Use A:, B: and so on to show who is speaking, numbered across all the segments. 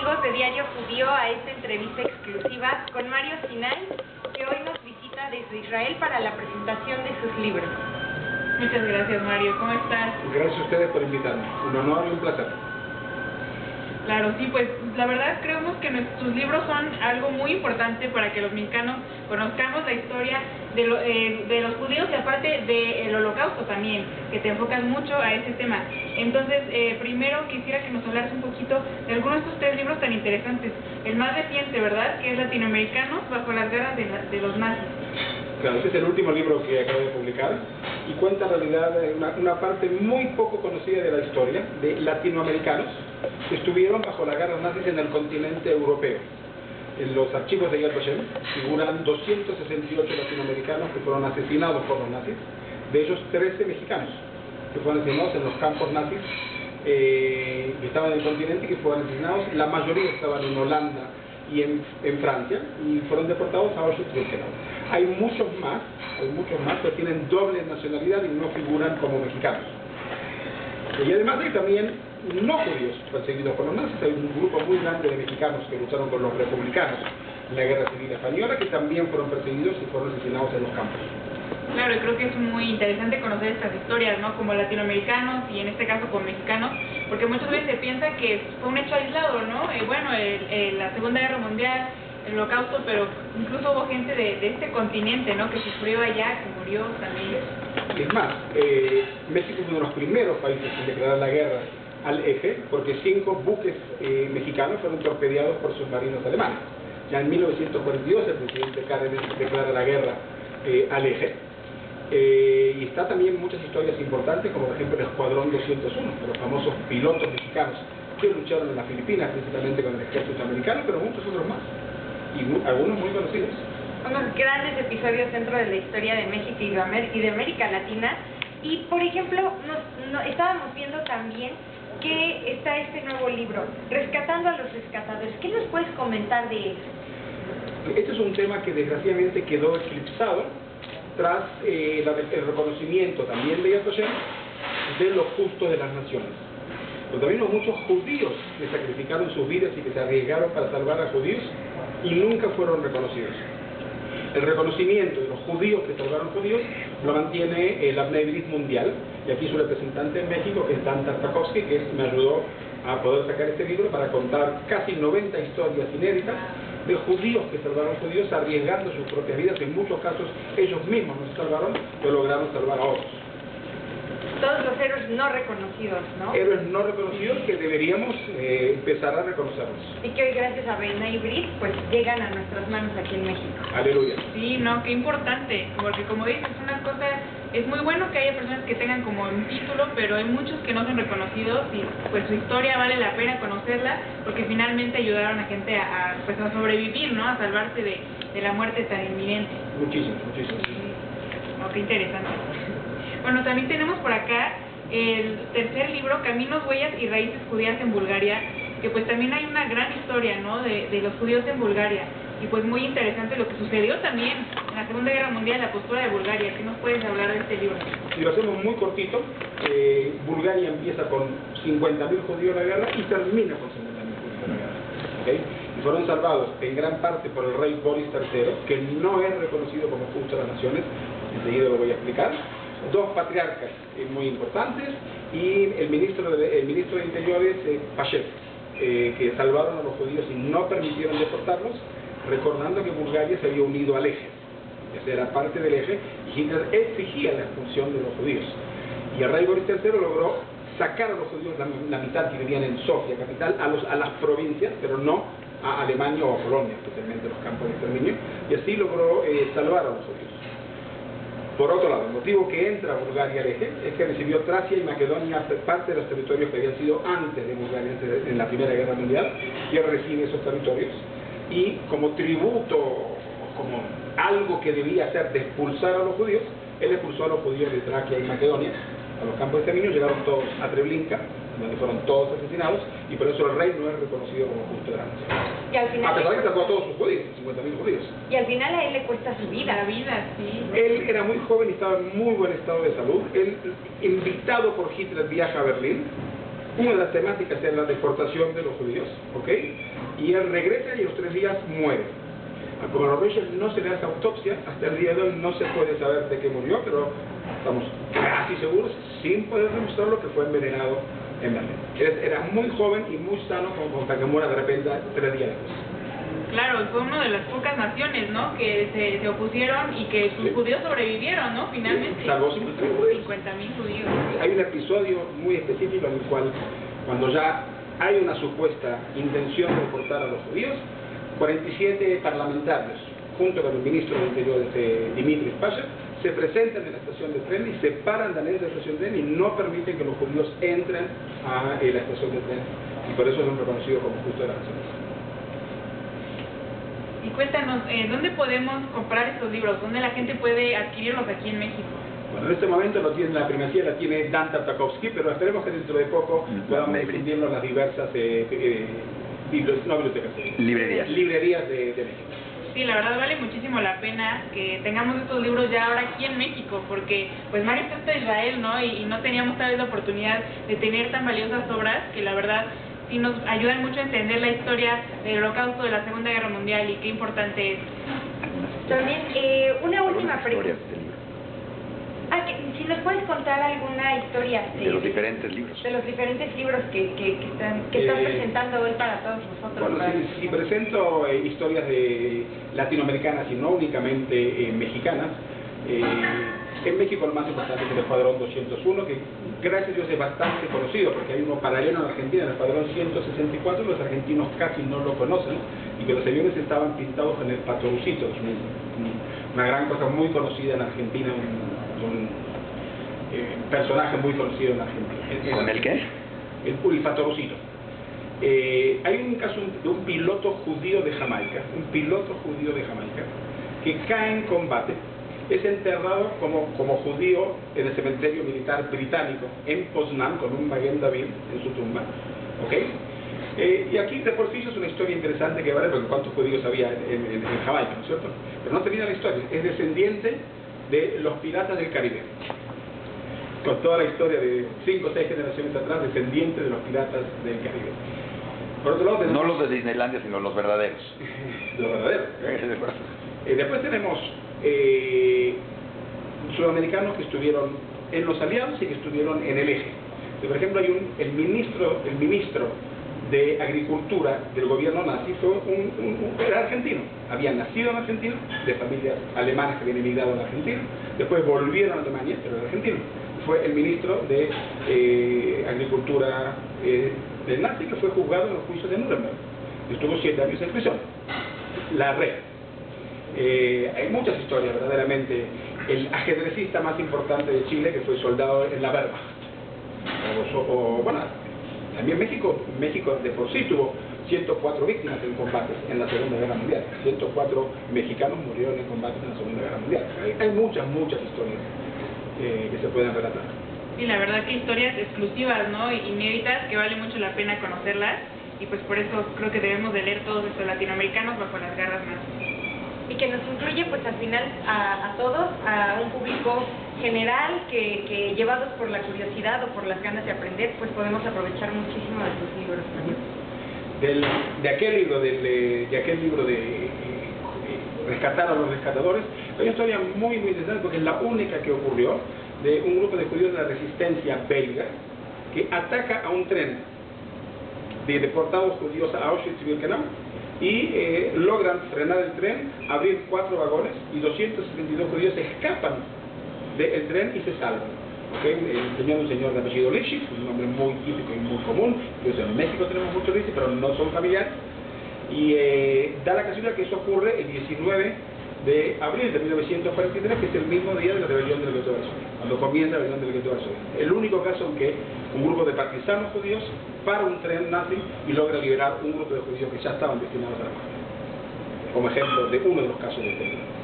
A: amigos de Diario Judío a esta entrevista exclusiva con Mario Sinai, que hoy nos visita desde Israel para la presentación de sus libros.
B: Muchas gracias, Mario. ¿Cómo estás?
C: Gracias a ustedes por invitarme. Un honor y un placer.
B: Claro, sí, pues la verdad creemos que nuestros libros son algo muy importante para que los mexicanos conozcamos la historia de los judíos y aparte del Holocausto también, que te enfocas mucho a ese tema. Entonces, primero quisiera que nos hablaras un poquito de algunos de estos tres libros tan interesantes. El más reciente, ¿verdad?, que es Latinoamericanos bajo las garras de los nazis.
C: Claro, este es el último libro que acabo de publicar y cuenta en realidad una parte muy poco conocida de la historia de latinoamericanos que estuvieron bajo las garras nazis en el continente europeo. En los archivos de Yad Vashem figuran 268 latinoamericanos que fueron asesinados por los nazis, de ellos 13 mexicanos que fueron asesinados en los campos nazis que estaban en el continente y que fueron asesinados. La mayoría estaban en Holanda y en Francia y fueron deportados a Auschwitz-Birkenau. Hay muchos más que tienen doble nacionalidad y no figuran como mexicanos. Y además hay también no judíos perseguidos por los nazis. Hay un grupo muy grande de mexicanos que lucharon con los republicanos en la Guerra Civil Española que también fueron perseguidos y fueron asesinados en los campos.
B: Claro, y creo que es muy interesante conocer estas historias, ¿no? Como latinoamericanos y en este caso con mexicanos, porque muchas veces se piensa que fue un hecho aislado, ¿no? La Segunda Guerra Mundial, el Holocausto, pero incluso hubo gente de este continente, ¿no?, que sufrió allá, que murió también.
C: Es más, México fue uno de los primeros países en declarar la guerra al eje, porque 5 buques mexicanos fueron torpedeados por submarinos alemanes. Ya en 1942 el presidente Cárdenas declara la guerra al eje. Y está también muchas historias importantes, como por ejemplo el Escuadrón 201, de los famosos pilotos mexicanos que lucharon en las Filipinas, principalmente con el ejército americano, pero muchos otros más, y algunos muy conocidos.
A: Unos grandes episodios dentro de la historia de México y de América Latina. Y por ejemplo, estábamos viendo también que está este nuevo libro, Rescatando a los Rescatadores. ¿Qué nos puedes comentar de eso?
C: Este es un tema que desgraciadamente quedó eclipsado tras el reconocimiento también de Yad Vashem de los justos de las naciones. Pero también hubo muchos judíos que sacrificaron sus vidas y que se arriesgaron para salvar a judíos y nunca fueron reconocidos. El reconocimiento de los judíos que salvaron judíos lo mantiene el Abnei Brit Mundial, y aquí su representante en México, que es Dan Tartakovsky, que me ayudó a poder sacar este libro para contar casi 90 historias inéditas de judíos que salvaron judíos arriesgando sus propias vidas. En muchos casos ellos mismos no se salvaron, pero lograron salvar a otros.
A: Todos los héroes no reconocidos, ¿no?
C: Héroes no reconocidos que deberíamos empezar a reconocerlos.
A: Y que hoy gracias a Bnei Brit pues llegan a nuestras manos aquí en México.
C: Aleluya.
B: Sí, no, qué importante, porque como dices, una cosa, es muy bueno que haya personas que tengan como un título, pero hay muchos que no son reconocidos y pues su historia vale la pena conocerla, porque finalmente ayudaron a gente a sobrevivir, ¿no?, a salvarse de la muerte tan inminente.
C: Muchísimo.
B: Oh, qué interesante. Bueno, también tenemos por acá el tercer libro, Caminos, Huellas y Raíces Judías en Bulgaria, que pues también hay una gran historia, ¿no?, de los judíos en Bulgaria, y pues muy interesante lo que sucedió también en la Segunda Guerra Mundial, la postura de Bulgaria. ¿Qué nos puedes hablar de este libro?
C: Si lo hacemos muy cortito, Bulgaria empieza con 50.000 judíos en la guerra y termina con 50.000 judíos en la guerra. ¿Okay? Y fueron salvados en gran parte por el rey Boris III, que no es reconocido como justo de las naciones, enseguida lo voy a explicar. 2 patriarcas muy importantes y el ministro de Interiores, Pashev, que salvaron a los judíos y no permitieron deportarlos, recordando que Bulgaria se había unido al eje, ya sea, era parte del eje, y Hitler exigía la expulsión de los judíos. Y el rey Boris III logró sacar a los judíos, la mitad que vivían en Sofía, capital, a las provincias, pero no a Alemania o a Polonia, especialmente los campos de exterminio, y así logró salvar a los judíos. Por otro lado, el motivo que entra Bulgaria al eje es que recibió Tracia y Macedonia, parte de los territorios que habían sido antes de Bulgaria, en la Primera Guerra Mundial, y él recibe esos territorios, y como tributo, como algo que debía hacer de expulsar a los judíos, él expulsó a los judíos de Tracia y Macedonia a los campos de exterminio, llegaron todos a Treblinka, donde fueron todos asesinados, y por eso el rey no es reconocido como justo de la nación.
A: Y al final,
C: a pesar de que sacó a todos sus judíos, 50.000 judíos.
A: Y al final a él le cuesta su vida.
B: La vida, sí.
C: Él era muy joven y estaba en muy buen estado de salud. Él, invitado por Hitler, viaja a Berlín. Una de las temáticas era la deportación de los judíos, ¿ok? y él regresa y a los 3 días muere. Como a los reyes no se le hace autopsia, hasta el día de hoy no se puede saber de qué murió, pero estamos casi seguros, sin poder demostrarlo, que fue envenenado en Berlín. Era muy joven y muy sano como para que muera de repente 3 días después.
B: Claro, fue una de las pocas naciones, ¿no?, que se opusieron y que sus judíos sobrevivieron, ¿no?, finalmente.
C: Sí, salvo 50.000 judíos.
B: 50.000 judíos.
C: Hay un episodio muy específico en el cual, cuando ya hay una supuesta intención de deportar a los judíos, 47 parlamentarios, junto con el ministro del Interior, Dimitri Spasher, se presentan en la estación de tren y se paran de la estación de tren y no permiten que los judíos entren a la estación de tren, y por eso son reconocidos como justos de la nación.
B: Y cuéntanos, ¿dónde podemos comprar estos libros? ¿Dónde la gente puede adquirirlos aquí en México?
C: Bueno, en este momento lo tiene, la primacía la tiene Dan Tartakovsky, pero esperemos que dentro de poco podamos difundirlo en las diversas librerías de México.
B: Sí, la verdad vale muchísimo la pena que tengamos estos libros ya ahora aquí en México, porque pues Mario está hasta Israel, ¿no? Y no teníamos tal vez la oportunidad de tener tan valiosas obras que la verdad sí nos ayudan mucho a entender la historia del Holocausto, de la Segunda Guerra Mundial y qué importante es.
A: También, una última pregunta. Si nos puedes contar alguna historia
D: de los diferentes libros.
A: De los diferentes libros que estás presentando hoy para todos nosotros.
C: Bueno, si presento historias latinoamericanas y no únicamente mexicanas, en México lo más importante es el Escuadrón 201, que gracias a Dios es bastante conocido, porque hay uno paralelo en Argentina, el Escuadrón 164, los argentinos casi no lo conocen, y que los aviones estaban pintados en el Patrulcito, que es una gran cosa muy conocida en Argentina, un personaje muy conocido en Argentina.
D: ¿Con el qué?
C: El Patrulcito. Hay un caso de un piloto judío de Jamaica, que cae en combate, es enterrado como judío en el cementerio militar británico en Poznan con un Maguen David en su tumba, ¿ok? Y aquí de por sí es una historia interesante que vale, porque cuántos judíos había en Jamaica, ¿no es cierto? Pero no termina la historia, es descendiente de los piratas del Caribe, con toda la historia de 5 o 6 generaciones atrás, descendiente de los piratas del Caribe. Por otro lado tenemos...
D: No los de Disneylandia, sino los verdaderos.
C: Los verdaderos. Después tenemos sudamericanos que estuvieron en los aliados y que estuvieron en el eje. Por ejemplo, hay el ministro de Agricultura del gobierno nazi era argentino. Había nacido en Argentina, de familias alemanas que habían emigrado a Argentina, después volvieron a Alemania, pero era argentino. Fue el ministro de Agricultura del nazi, que fue juzgado en los juicios de Nuremberg. Estuvo 7 años en prisión. La red. Hay muchas historias, verdaderamente. El ajedrecista más importante de Chile, que fue soldado en la Wehrmacht. Bueno, también México de por sí tuvo 104 víctimas en combates en la Segunda Guerra Mundial. 104 mexicanos murieron en combates en la Segunda Guerra Mundial. Hay muchas historias que se pueden relatar.
B: Sí, la verdad que historias exclusivas, ¿no? Inéditas, que vale mucho la pena conocerlas, y pues por eso creo que debemos de leer todos estos latinoamericanos bajo las garras nazis.
A: Y que nos incluye pues al final a todos, a un público general que llevados por la curiosidad o por las ganas de aprender, pues podemos aprovechar muchísimo de tus libros, Mario.
C: De aquel libro de Rescatar a los rescatadores, hay una historia muy interesante, porque es la única que ocurrió, de un grupo de judíos de la resistencia belga que ataca a un tren de deportados judíos a Auschwitz-Birkenau y logran frenar el tren, abrir 4 vagones y 272 judíos escapan del tren y se salvan. ¿Okay? Un señor de apellido Lipschitz, un nombre muy típico y muy común. Entonces, en México tenemos muchos Lipschitz, pero no son familiares. Y da la casualidad que eso ocurre el 19 de abril de 1943, que es el mismo día de la rebelión del gueto de Varsovia, cuando comienza la rebelión del gueto de Varsovia. El único caso en que un grupo de partisanos judíos para un tren nazi y logra liberar un grupo de judíos que ya estaban destinados a la muerte, como ejemplo de uno de los casos de este libro.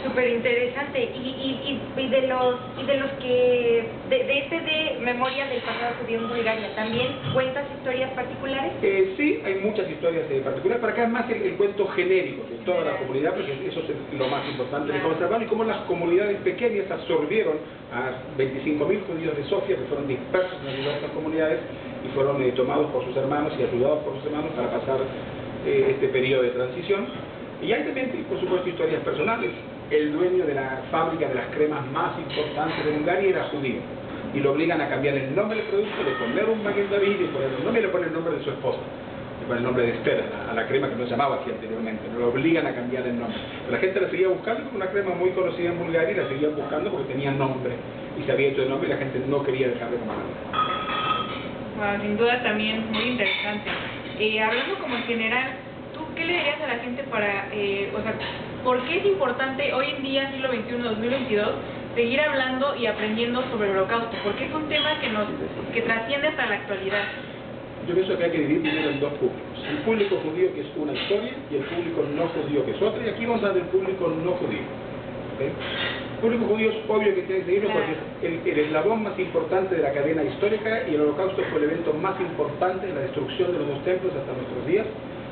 A: Súper interesante. Y de los que de memoria del pasado judío en Bulgaria, ¿también cuentas historias particulares?
C: Sí, hay muchas historias particulares, pero acá es más el cuento genérico de toda la comunidad, porque eso es lo más importante de conservar, y cómo las comunidades pequeñas absorbieron a 25.000 judíos de Sofía, que fueron dispersos en las diversas comunidades y fueron tomados por sus hermanos y ayudados por sus hermanos para pasar este periodo de transición. Y hay también, por supuesto, historias personales. El dueño de la fábrica de las cremas más importantes de Bulgaria era judío, y lo obligan a cambiar el nombre del producto, de poner un Maguen David y poner un nombre, y le ponen el nombre de su esposa, le ponen el nombre de Esther a la crema que no se llamaba así anteriormente, lo obligan a cambiar el nombre. Pero la gente la seguía buscando, como una crema muy conocida en Bulgaria, y la seguían buscando porque tenía nombre, y se había hecho de nombre, y la gente no quería dejar de comerla.
B: Wow, sin duda también muy interesante. Hablando como en general, ¿tú qué le dirías a la gente para, o sea, por qué es importante hoy en día, siglo XXI, 2022, seguir hablando y aprendiendo sobre el Holocausto? Porque es un tema que trasciende hasta la actualidad.
C: Yo pienso que hay que dividir primero en dos públicos. El público judío, que es una historia, y el público no judío, que es otra. Y aquí vamos a hablar del público no judío. ¿Okay? El público judío es obvio que tiene que seguirlo, porque es el eslabón más importante de la cadena histórica, y el Holocausto fue el evento más importante de la destrucción de los dos templos hasta nuestros días,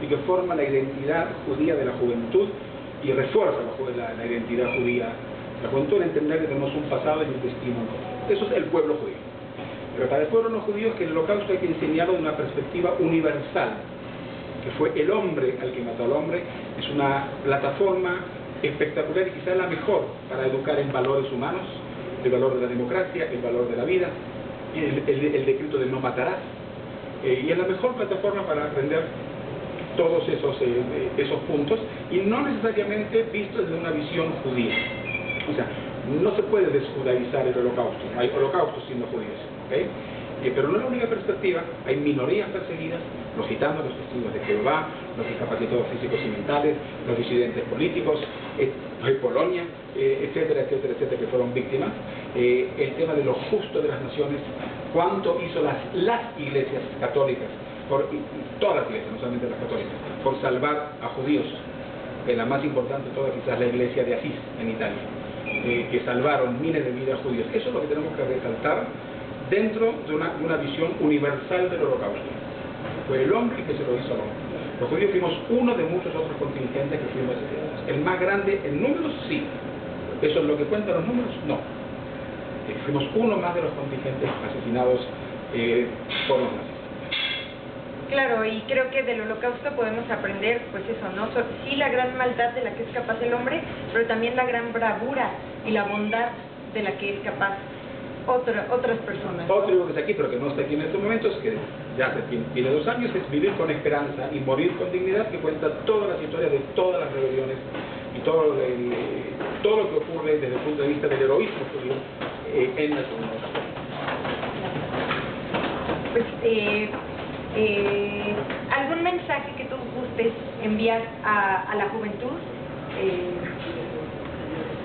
C: y que forma la identidad judía de la juventud y refuerza la identidad judía. La juventud en entender que tenemos un pasado y un destino. Eso es el pueblo judío. Pero para el pueblo no judío es que el Holocausto hay que enseñarlo de una perspectiva universal, que fue el hombre al que mató al hombre. Es una plataforma espectacular y quizás la mejor para educar en valores humanos, el valor de la democracia, el valor de la vida, el decreto de no matarás. Y es la mejor plataforma para aprender todos esos puntos, y no necesariamente visto desde una visión judía. O sea, no se puede desjudaizar el Holocausto, no hay holocaustos siendo judíos, ¿okay? Pero no es la única perspectiva. Hay minorías perseguidas, los gitanos, los testigos de Jehová, los discapacitados físicos y mentales, los disidentes políticos, hay Polonia, etcétera, etcétera, etcétera, que fueron víctimas. El tema de lo justo de las naciones, cuánto hizo las iglesias católicas, todas las iglesias, no solamente las católicas, por salvar a judíos. La más importante de todas, quizás la iglesia de Asís, en Italia, que salvaron miles de vidas judíos. Eso es lo que tenemos que resaltar dentro de una visión universal del Holocausto. Fue el hombre que se lo hizo al hombre. Los judíos fuimos uno de muchos otros contingentes que fuimos asesinados. El más grande en números, sí. ¿Eso es lo que cuentan los números? No. Fuimos uno más de los contingentes asesinados por los nazis.
A: Claro, y creo que del Holocausto podemos aprender, pues eso, ¿no? Sí, la gran maldad de la que es capaz el hombre, pero también la gran bravura y la bondad de la que es capaz otras personas.
C: Otro que está aquí, pero que no está aquí en estos momentos, que ya tiene 2 años, es Vivir con Esperanza y Morir con Dignidad, que cuenta todas las historias de todas las rebeliones y todo lo que ocurre desde el punto de vista del heroísmo judío en la Segunda Guerra.
A: Pues, ¿algún mensaje que tú gustes enviar a la juventud?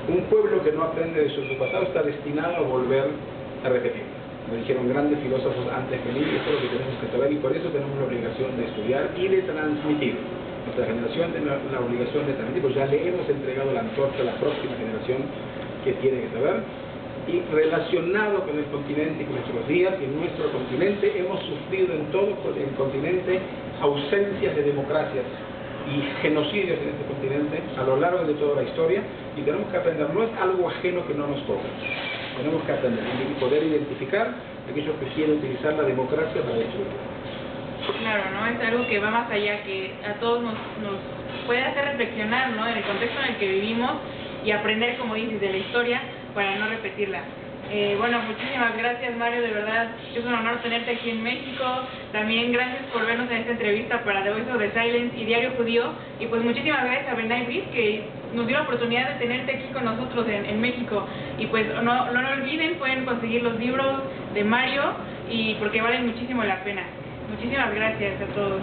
C: Un pueblo que no aprende de su pasado está destinado a volver a repetir. Lo dijeron grandes filósofos antes que mí, y eso es lo que tenemos que saber, y por eso tenemos la obligación de estudiar y de transmitir. Nuestra generación tiene la obligación de transmitir, pues ya le hemos entregado la antorcha a la próxima generación que tiene que saber. Y relacionado con el continente y con nuestros días, y en nuestro continente hemos sufrido en todo el continente ausencias de democracias y genocidios en este continente a lo largo de toda la historia, y tenemos que aprender. No es algo ajeno que no nos toca, tenemos que aprender y poder identificar a aquellos que quieren utilizar la democracia para destruir.
B: Claro, ¿no? Es algo que va más allá, que a todos nos puede hacer reflexionar, ¿no? En el contexto en el que vivimos, y aprender, como dices, de la historia para no repetirla. Bueno, muchísimas gracias, Mario, de verdad es un honor tenerte aquí en México. También gracias por vernos en esta entrevista para The Voice of the Silence y Diario Judío, y pues muchísimas gracias a B'nai B'rith, que nos dio la oportunidad de tenerte aquí con nosotros en México. Y pues no olviden, pueden conseguir los libros de Mario, y porque valen muchísimo la pena. Muchísimas gracias a todos.